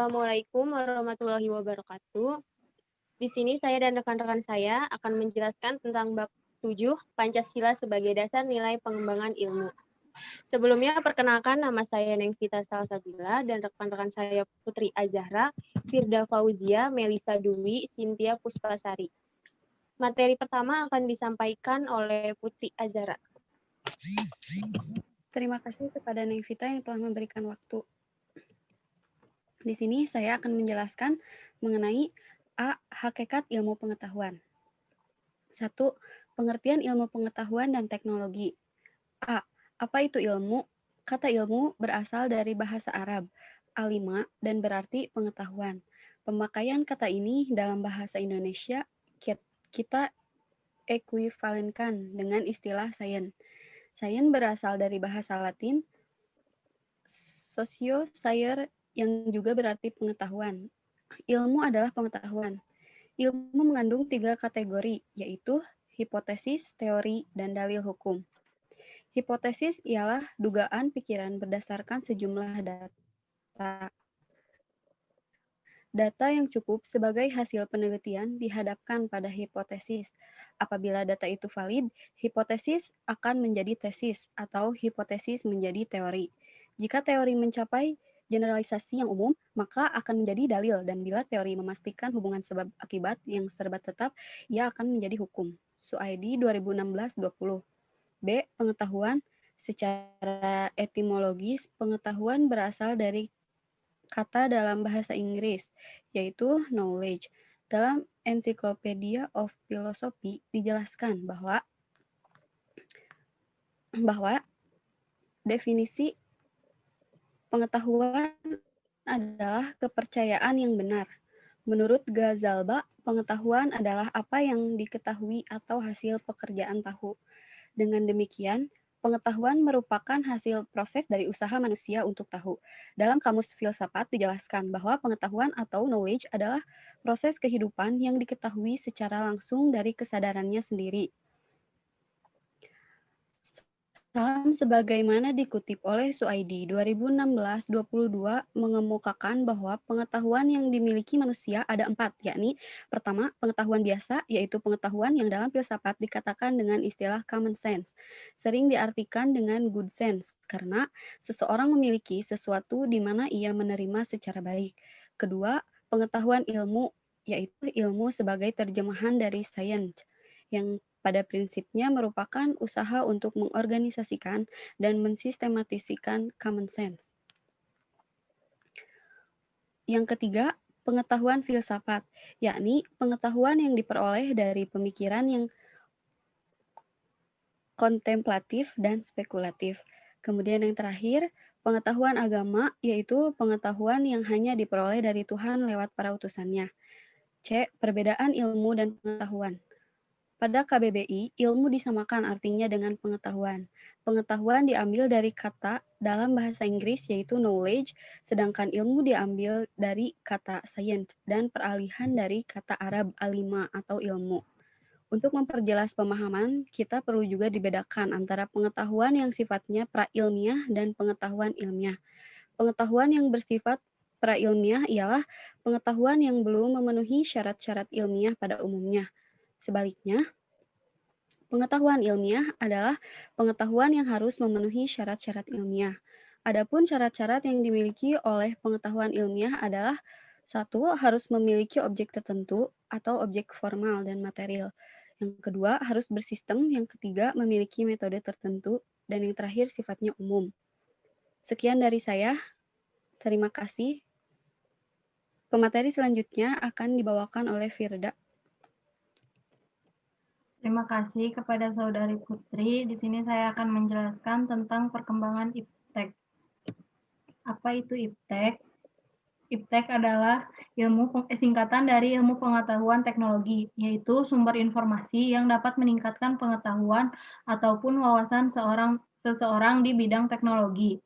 Assalamualaikum warahmatullahi wabarakatuh. Di sini saya dan rekan-rekan saya akan menjelaskan tentang bab 7 Pancasila sebagai dasar nilai pengembangan ilmu. Sebelumnya perkenalkan nama saya Nengvita Salsabila dan rekan-rekan saya Putri Azahra, Firda Fauzia, Melisa Dwi, Cynthia Puspasari. Materi pertama akan disampaikan oleh Putri Azahra. Terima kasih kepada Nengvita yang telah memberikan waktu. Di sini saya akan menjelaskan mengenai A. Hakikat ilmu pengetahuan. 1. Pengertian ilmu pengetahuan dan teknologi. A. Apa itu ilmu? Kata ilmu berasal dari bahasa Arab, alima, dan berarti pengetahuan. Pemakaian kata ini dalam bahasa Indonesia kita ekuivalenkan dengan istilah sains. Sains berasal dari bahasa Latin, socio-sayer, yang juga berarti pengetahuan. Ilmu adalah pengetahuan. Ilmu mengandung 3 kategori, yaitu hipotesis, teori, dan dalil hukum. Hipotesis ialah dugaan pikiran berdasarkan sejumlah data. Data yang cukup sebagai hasil penelitian dihadapkan pada hipotesis. Apabila data itu valid, hipotesis akan menjadi tesis atau hipotesis menjadi teori. Jika teori mencapai generalisasi yang umum, maka akan menjadi dalil, dan bila teori memastikan hubungan sebab akibat yang serba tetap, ia akan menjadi hukum. Suaidi 2016-20. B. Pengetahuan. Secara etimologis, pengetahuan berasal dari kata dalam bahasa Inggris, yaitu knowledge. Dalam Encyclopedia of Philosophy dijelaskan bahwa definisi pengetahuan adalah kepercayaan yang benar. Menurut Ghazalba, pengetahuan adalah apa yang diketahui atau hasil pekerjaan tahu. Dengan demikian, pengetahuan merupakan hasil proses dari usaha manusia untuk tahu. Dalam Kamus Filsafat dijelaskan bahwa pengetahuan atau knowledge adalah proses kehidupan yang diketahui secara langsung dari kesadarannya sendiri. Salam sebagaimana dikutip oleh Suaidi 2016-22 mengemukakan bahwa pengetahuan yang dimiliki manusia ada 4, yakni pertama, pengetahuan biasa, yaitu pengetahuan yang dalam filsafat dikatakan dengan istilah common sense. Sering diartikan dengan good sense, karena seseorang memiliki sesuatu di mana ia menerima secara baik. Kedua, pengetahuan ilmu, yaitu ilmu sebagai terjemahan dari science, yang pada prinsipnya merupakan usaha untuk mengorganisasikan dan mensistematiskan common sense. Yang ketiga, pengetahuan filsafat, yakni pengetahuan yang diperoleh dari pemikiran yang kontemplatif dan spekulatif. Kemudian yang terakhir, pengetahuan agama, yaitu pengetahuan yang hanya diperoleh dari Tuhan lewat para utusannya. C. Perbedaan ilmu dan pengetahuan. Pada KBBI, ilmu disamakan artinya dengan pengetahuan. Pengetahuan diambil dari kata dalam bahasa Inggris yaitu knowledge, sedangkan ilmu diambil dari kata science dan peralihan dari kata Arab alima atau ilmu. Untuk memperjelas pemahaman, kita perlu juga dibedakan antara pengetahuan yang sifatnya prailmiah dan pengetahuan ilmiah. Pengetahuan yang bersifat prailmiah ialah pengetahuan yang belum memenuhi syarat-syarat ilmiah pada umumnya. Sebaliknya, pengetahuan ilmiah adalah pengetahuan yang harus memenuhi syarat-syarat ilmiah. Adapun syarat-syarat yang dimiliki oleh pengetahuan ilmiah adalah 1. Harus memiliki objek tertentu atau objek formal dan material. Yang kedua, harus bersistem. Yang ketiga, memiliki metode tertentu. Dan yang terakhir, sifatnya umum. Sekian dari saya. Terima kasih. Pemateri selanjutnya akan dibawakan oleh Firda. Terima kasih kepada Saudari Putri. Di sini saya akan menjelaskan tentang perkembangan IPTEK. Apa itu IPTEK? IPTEK adalah singkatan dari ilmu pengetahuan teknologi, yaitu sumber informasi yang dapat meningkatkan pengetahuan ataupun wawasan seseorang di bidang teknologi.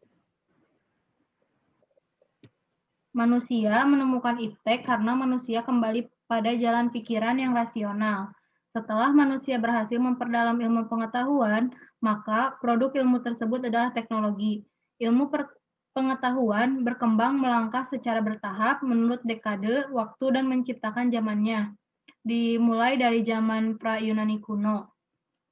Manusia menemukan IPTEK karena manusia kembali pada jalan pikiran yang rasional. Setelah manusia berhasil memperdalam ilmu pengetahuan, maka produk ilmu tersebut adalah teknologi. Pengetahuan berkembang melangkah secara bertahap menurut dekade waktu dan menciptakan zamannya, dimulai dari zaman pra-Yunani kuno.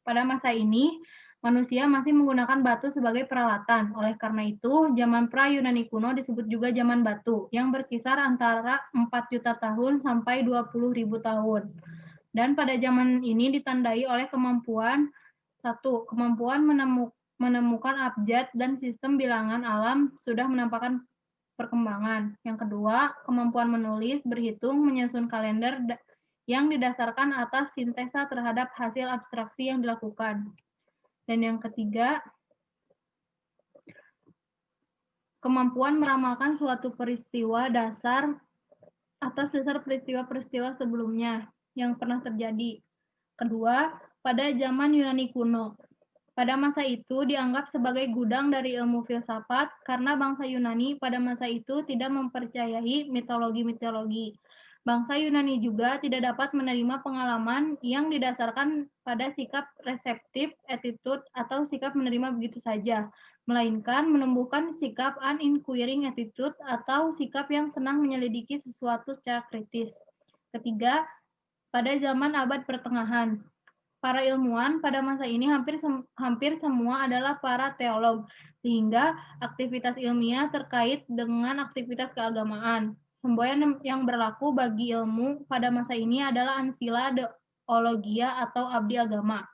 Pada masa ini, manusia masih menggunakan batu sebagai peralatan. Oleh karena itu, zaman pra-Yunani kuno disebut juga zaman batu, yang berkisar antara 4 juta tahun sampai 20.000 tahun. Dan pada zaman ini ditandai oleh kemampuan menemukan abjad dan sistem bilangan alam sudah menampakkan perkembangan. Yang kedua, kemampuan menulis, berhitung, menyusun kalender yang didasarkan atas sintesa terhadap hasil abstraksi yang dilakukan. Dan yang ketiga, kemampuan meramalkan suatu peristiwa dasar atas dasar peristiwa-peristiwa sebelumnya yang pernah terjadi. Kedua, pada zaman Yunani kuno. Pada masa itu dianggap sebagai gudang dari ilmu filsafat karena bangsa Yunani pada masa itu tidak mempercayai mitologi-mitologi. Bangsa Yunani juga tidak dapat menerima pengalaman yang didasarkan pada sikap reseptif attitude atau sikap menerima begitu saja, melainkan menumbuhkan sikap uninquiring attitude atau sikap yang senang menyelidiki sesuatu secara kritis. Ketiga, pada zaman abad pertengahan, para ilmuwan pada masa ini hampir semua adalah para teolog, sehingga aktivitas ilmiah terkait dengan aktivitas keagamaan. Semboyan yang berlaku bagi ilmu pada masa ini adalah ansila deologia atau abdi agama.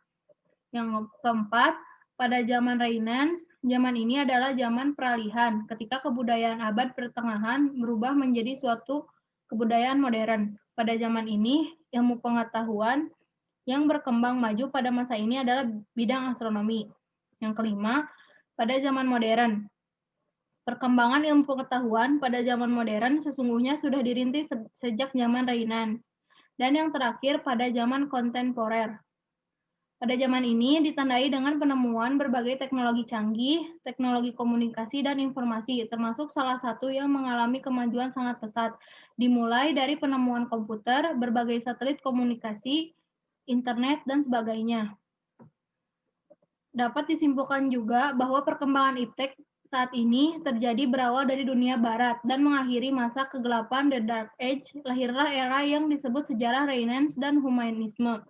Yang keempat, pada zaman Renaissance, zaman ini adalah zaman peralihan, ketika kebudayaan abad pertengahan berubah menjadi suatu kebudayaan modern. Pada zaman ini, ilmu pengetahuan yang berkembang maju pada masa ini adalah bidang astronomi. Yang kelima, pada zaman modern. Perkembangan ilmu pengetahuan pada zaman modern sesungguhnya sudah dirintis sejak zaman Renaissance. Dan yang terakhir pada zaman kontemporer. Pada zaman ini ditandai dengan penemuan berbagai teknologi canggih, teknologi komunikasi dan informasi, termasuk salah satu yang mengalami kemajuan sangat pesat, dimulai dari penemuan komputer, berbagai satelit komunikasi, internet, dan sebagainya. Dapat disimpulkan juga bahwa perkembangan iptek saat ini terjadi berawal dari dunia barat dan mengakhiri masa kegelapan The Dark Age. Lahirlah era yang disebut sejarah Renaissance dan humanisme.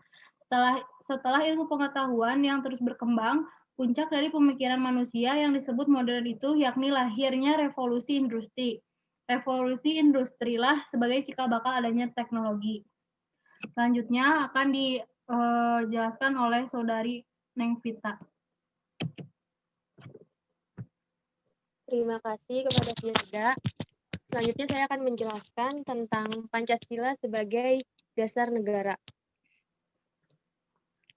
Setelah ilmu pengetahuan yang terus berkembang, puncak dari pemikiran manusia yang disebut modern itu yakni lahirnya revolusi industri. Revolusi industrilah sebagai cikal bakal adanya teknologi. Selanjutnya akan dijelaskan oleh Saudari Neng Vita. Terima kasih kepada Firda. Selanjutnya saya akan menjelaskan tentang Pancasila sebagai dasar negara.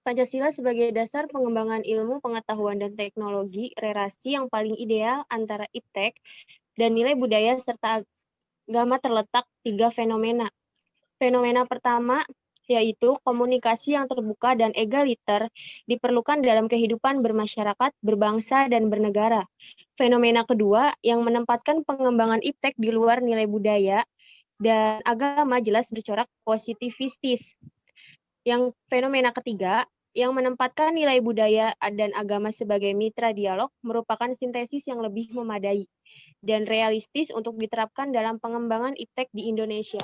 Pancasila sebagai dasar pengembangan ilmu, pengetahuan, dan teknologi, relasi yang paling ideal antara iptek dan nilai budaya serta agama terletak 3 fenomena. Fenomena pertama yaitu komunikasi yang terbuka dan egaliter diperlukan dalam kehidupan bermasyarakat, berbangsa, dan bernegara. Fenomena kedua yang menempatkan pengembangan iptek di luar nilai budaya dan agama jelas bercorak positivistis. Yang fenomena ketiga yang menempatkan nilai budaya dan agama sebagai mitra dialog merupakan sintesis yang lebih memadai dan realistis untuk diterapkan dalam pengembangan iptek di Indonesia.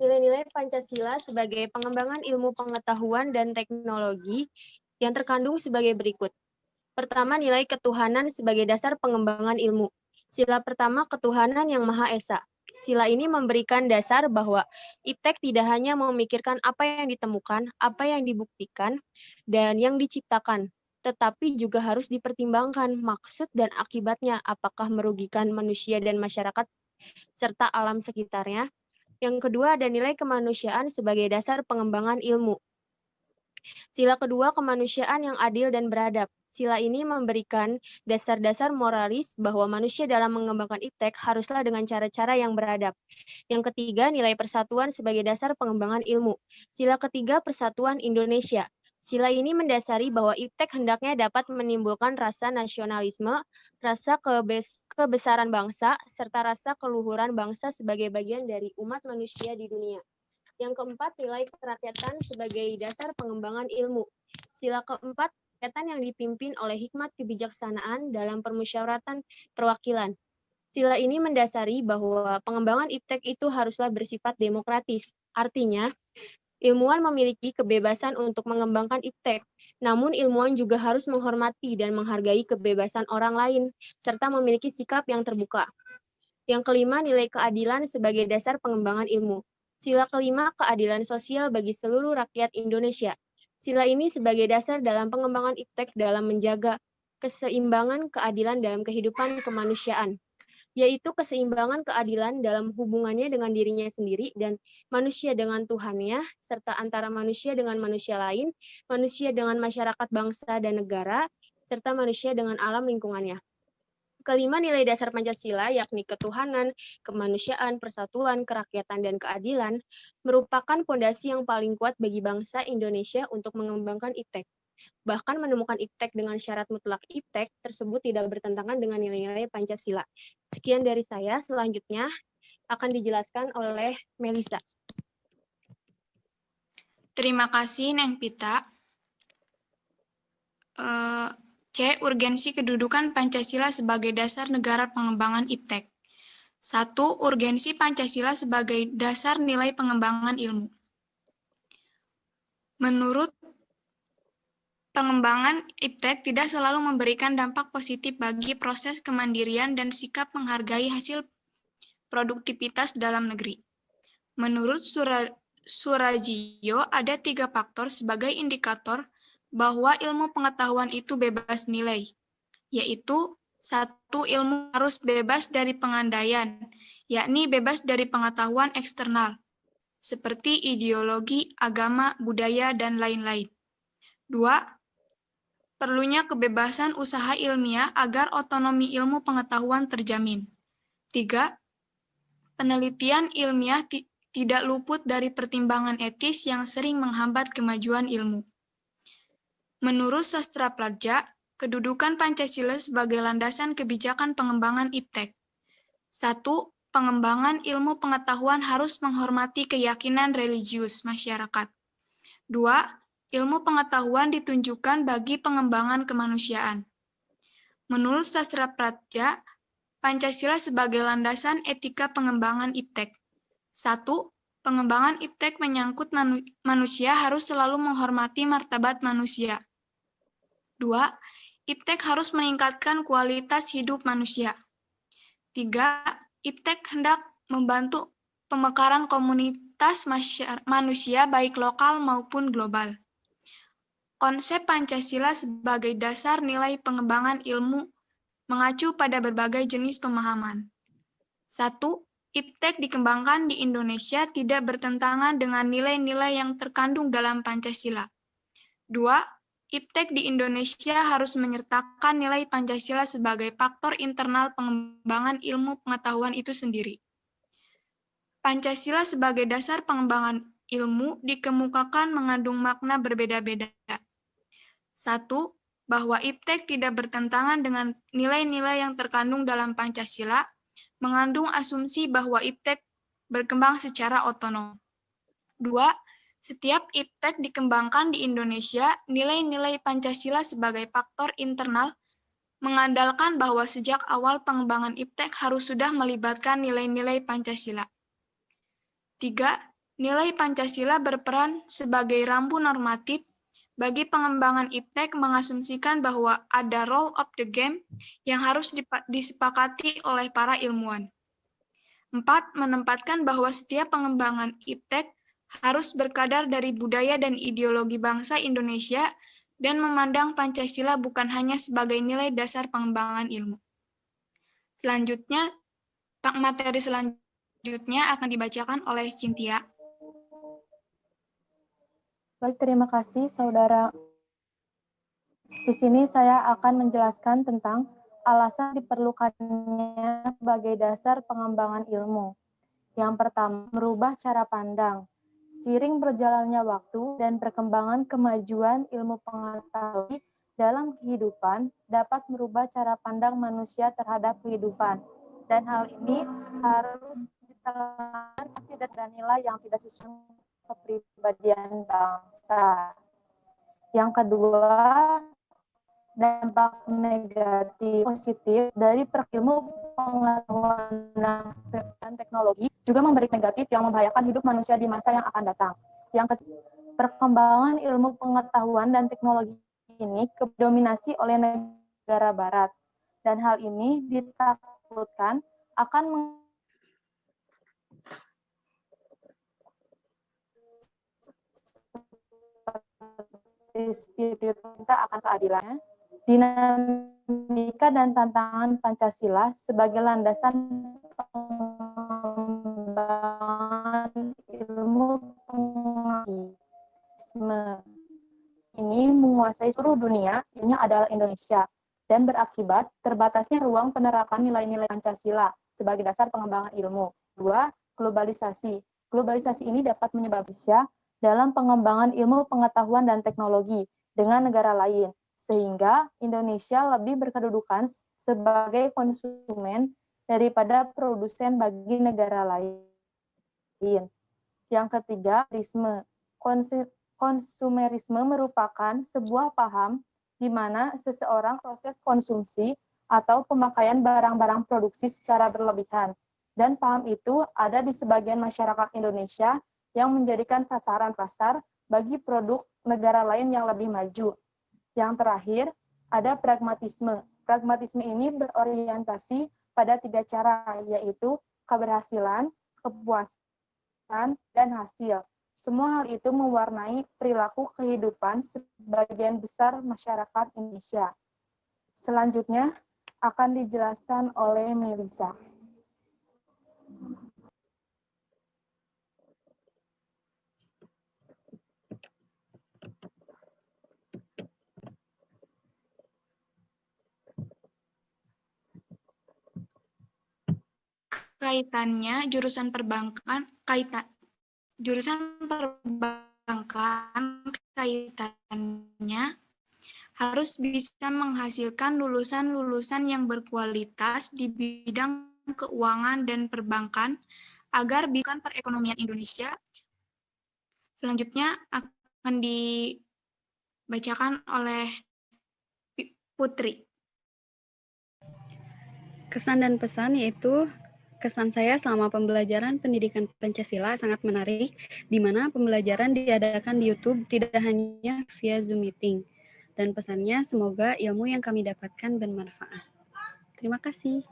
Nilai-nilai Pancasila sebagai pengembangan ilmu pengetahuan dan teknologi yang terkandung sebagai berikut. Pertama, nilai ketuhanan sebagai dasar pengembangan ilmu. Sila pertama, ketuhanan yang Maha Esa. Sila ini memberikan dasar bahwa iptek tidak hanya memikirkan apa yang ditemukan, apa yang dibuktikan, dan yang diciptakan, tetapi juga harus dipertimbangkan maksud dan akibatnya, apakah merugikan manusia dan masyarakat, serta alam sekitarnya. Yang kedua, ada nilai kemanusiaan sebagai dasar pengembangan ilmu. Sila kedua, kemanusiaan yang adil dan beradab. Sila ini memberikan dasar-dasar moralis bahwa manusia dalam mengembangkan iptek haruslah dengan cara-cara yang beradab. Yang ketiga, nilai persatuan sebagai dasar pengembangan ilmu. Sila ketiga, persatuan Indonesia. Sila ini mendasari bahwa iptek hendaknya dapat menimbulkan rasa nasionalisme, rasa kebesaran bangsa, serta rasa keluhuran bangsa sebagai bagian dari umat manusia di dunia. Yang keempat, nilai kerakyatan sebagai dasar pengembangan ilmu. Sila keempat, kerakyatan yang dipimpin oleh hikmat kebijaksanaan dalam permusyawaratan perwakilan. Sila ini mendasari bahwa pengembangan iptek itu haruslah bersifat demokratis. Artinya, ilmuwan memiliki kebebasan untuk mengembangkan iptek, namun ilmuwan juga harus menghormati dan menghargai kebebasan orang lain, serta memiliki sikap yang terbuka. Yang kelima, nilai keadilan sebagai dasar pengembangan ilmu. Sila kelima, keadilan sosial bagi seluruh rakyat Indonesia. Sila ini sebagai dasar dalam pengembangan iptek dalam menjaga keseimbangan keadilan dalam kehidupan kemanusiaan, yaitu keseimbangan keadilan dalam hubungannya dengan dirinya sendiri dan manusia dengan Tuhannya, serta antara manusia dengan manusia lain, manusia dengan masyarakat bangsa dan negara, serta manusia dengan alam lingkungannya. Kelima, nilai dasar Pancasila, yakni ketuhanan, kemanusiaan, persatuan, kerakyatan, dan keadilan, merupakan fondasi yang paling kuat bagi bangsa Indonesia untuk mengembangkan iptek. Bahkan menemukan iptek dengan syarat mutlak iptek tersebut tidak bertentangan dengan nilai-nilai Pancasila. Sekian dari saya, selanjutnya akan dijelaskan oleh Melisa. Terima kasih, Neng Pita. C. Urgensi kedudukan Pancasila sebagai dasar negara pengembangan iptek. 1. Urgensi Pancasila sebagai dasar nilai pengembangan ilmu. Menurut pengembangan iptek tidak selalu memberikan dampak positif bagi proses kemandirian dan sikap menghargai hasil produktivitas dalam negeri. Menurut Surajio, ada 3 faktor sebagai indikator bahwa ilmu pengetahuan itu bebas nilai, yaitu 1. Ilmu harus bebas dari pengandaian, yakni bebas dari pengetahuan eksternal, seperti ideologi, agama, budaya, dan lain-lain. 2. Perlunya kebebasan usaha ilmiah agar otonomi ilmu pengetahuan terjamin. 3. Penelitian ilmiah tidak luput dari pertimbangan etis yang sering menghambat kemajuan ilmu. Menurut Sastra Pladja, kedudukan Pancasila sebagai landasan kebijakan pengembangan iptek. 1. Pengembangan ilmu pengetahuan harus menghormati keyakinan religius masyarakat. 2. Ilmu pengetahuan ditunjukkan bagi pengembangan kemanusiaan. Menurut Sastra Pladja, Pancasila sebagai landasan etika pengembangan iptek. 1. Pengembangan iptek menyangkut manusia harus selalu menghormati martabat manusia. 2. Iptek harus meningkatkan kualitas hidup manusia. 3. Iptek hendak membantu pemekaran komunitas manusia baik lokal maupun global. Konsep Pancasila sebagai dasar nilai pengembangan ilmu mengacu pada berbagai jenis pemahaman. 1. Iptek dikembangkan di Indonesia tidak bertentangan dengan nilai-nilai yang terkandung dalam Pancasila. 2. Iptek di Indonesia harus menyertakan nilai Pancasila sebagai faktor internal pengembangan ilmu pengetahuan itu sendiri. Pancasila sebagai dasar pengembangan ilmu dikemukakan mengandung makna berbeda-beda. 1. Bahwa iptek tidak bertentangan dengan nilai-nilai yang terkandung dalam Pancasila, mengandung asumsi bahwa iptek berkembang secara otonom. 2. Setiap iptek dikembangkan di Indonesia, nilai-nilai Pancasila sebagai faktor internal mengandalkan bahwa sejak awal pengembangan iptek harus sudah melibatkan nilai-nilai Pancasila. 3. Nilai Pancasila berperan sebagai rambu normatif bagi pengembangan iptek mengasumsikan bahwa ada rule of the game yang harus disepakati oleh para ilmuwan. 4. Menempatkan bahwa setiap pengembangan iptek harus berkadar dari budaya dan ideologi bangsa Indonesia dan memandang Pancasila bukan hanya sebagai nilai dasar pengembangan ilmu. Selanjutnya, materi selanjutnya akan dibacakan oleh Cynthia. Baik, terima kasih saudara. Di sini saya akan menjelaskan tentang alasan diperlukannya sebagai dasar pengembangan ilmu. Yang pertama, merubah cara pandang. Seiring berjalannya waktu dan perkembangan kemajuan ilmu pengetahuan dalam kehidupan dapat merubah cara pandang manusia terhadap kehidupan. Dan hal ini harus ditelurkan tidak ada nilai yang tidak sesuai kepribadian bangsa. Yang kedua, dampak negatif positif dari ilmu pengetahuan dan teknologi juga memberi negatif yang membahayakan hidup manusia di masa yang akan datang. Yang ketiga, perkembangan ilmu pengetahuan dan teknologi ini didominasi oleh negara barat, dan hal ini ditakutkan akan spirit kita akan keadilannya, dinamika dan tantangan Pancasila sebagai landasan pengembangan ilmu pengetahuan ini menguasai seluruh dunia, ini adalah Indonesia, dan berakibat terbatasnya ruang penerapan nilai-nilai Pancasila sebagai dasar pengembangan ilmu. 2. Globalisasi. Globalisasi ini dapat menyebabkan dalam pengembangan ilmu pengetahuan dan teknologi dengan negara lain, sehingga Indonesia lebih berkedudukan sebagai konsumen daripada produsen bagi negara lain. Yang ketiga, konsumerisme merupakan sebuah paham di mana seseorang proses konsumsi atau pemakaian barang-barang produksi secara berlebihan. Dan paham itu ada di sebagian masyarakat Indonesia yang menjadikan sasaran pasar bagi produk negara lain yang lebih maju. Yang terakhir, ada pragmatisme. Pragmatisme ini berorientasi pada 3 cara, yaitu keberhasilan, kepuasan, dan hasil. Semua hal itu mewarnai perilaku kehidupan sebagian besar masyarakat Indonesia. Selanjutnya akan dijelaskan oleh Melisa. Kaitannya jurusan perbankan kaitannya harus bisa menghasilkan lulusan-lulusan yang berkualitas di bidang keuangan dan perbankan agar bisa perekonomian Indonesia. Selanjutnya akan dibacakan oleh Putri. Kesan dan pesan yaitu kesan saya selama pembelajaran pendidikan Pancasila sangat menarik, di mana pembelajaran diadakan di YouTube tidak hanya via Zoom meeting. Dan pesannya semoga ilmu yang kami dapatkan bermanfaat. Terima kasih.